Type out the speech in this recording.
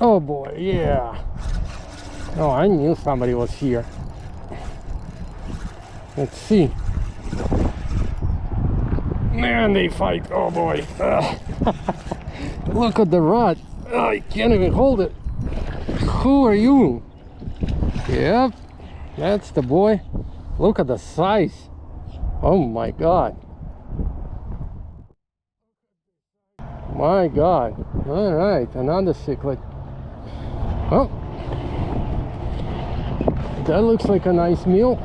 Oh boy, yeah. Oh, I knew somebody was here. Let's see. Man, they fight. Oh boy. Look at the rod. Oh, I can't even hold it. Who are you? Yep, that's the boy. Look at the size. Oh my god. My god. All right, another cichlid. Oh, that looks like a nice meal.